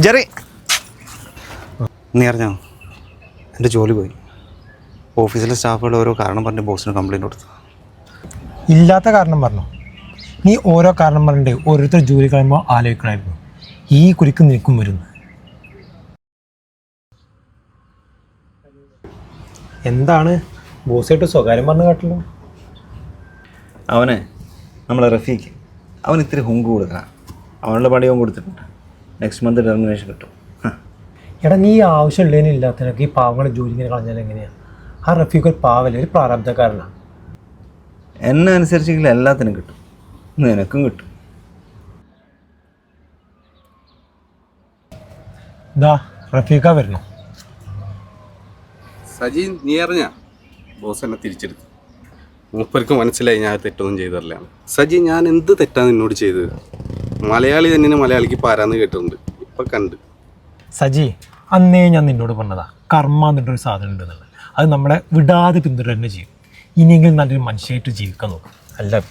Jerry, നീ അറിഞ്ഞോ എൻ്റെ ജോലി പോയി. ഓഫീസിലെ സ്റ്റാഫുകൾ ഓരോ കാരണം പറഞ്ഞ് ബോസിന് കംപ്ലയിൻറ്റ് കൊടുത്തു. ഇല്ലാത്ത കാരണം പറഞ്ഞു. നീ ഓരോ കാരണം പറഞ്ഞിട്ട് ഓരോരുത്തർ ജോലി കളയുമ്പോൾ ആലോചിക്കണമായിരുന്നു ഈ കുരിക്ക് നിൽക്കും വരുന്നു. എന്താണ് ബോസായിട്ട് സ്വകാര്യം പറഞ്ഞു കേട്ടല്ലോ? അവനെ നമ്മളെ റഫീക്ക് അവൻ ഇത്തിരി ഹുങ്ക് കൊടുക്കണം. അവനുള്ള പണിയും കൊടുത്തിട്ടുണ്ട്. നെക്സ്റ്റ് മന്ത് ടെർമിനേഷൻ കിട്ടും. എടാ, നീ ആവശ്യമുള്ളതിനും ഇല്ലാത്തതിനൊക്കെ ഈ പാവങ്ങളെ ജോലി ഇങ്ങനെ കളഞ്ഞാൽ എങ്ങനെയാണ്? ആ റഫീഖ് ഒരു പാവല്ലേ, ഒരു പ്രാരബ്ധക്കാരനാണ്. എന്നെ അനുസരിച്ചെങ്കിൽ എല്ലാത്തിനും കിട്ടും, നിനക്കും കിട്ടും. ഇതാ റഫീഖ വരുന്നു. സജി, നീ അറിഞ്ഞ ബോസ് എന്നെ തിരിച്ചെടുത്തു. മൂപ്പർക്ക് മനസ്സിലായി ഞാൻ തെറ്റൊന്നും ചെയ്തിട്ടില്ല. സജി, ഞാൻ എന്ത് തെറ്റാണ് നിന്നോട് ചെയ്തത്? മലയാളി തന്നെ മലയാളിക്ക് പാരാന്ന് കേട്ടിട്ടുണ്ട്, ഇപ്പൊ കണ്ട്. സജി, അന്നേ ഞാൻ നിന്നോട് പറഞ്ഞതാ കർമ്മ എന്നിട്ടൊരു സാധനം ഉണ്ടെന്നുള്ളത്. അത് നമ്മളെ വിടാതെ പിന്തുടരുക തന്നെ ചെയ്യും. ഇനിയെങ്കിലും നല്ലൊരു മനുഷ്യമായിട്ട് ജീവിക്കാൻ നോക്കും. അല്ല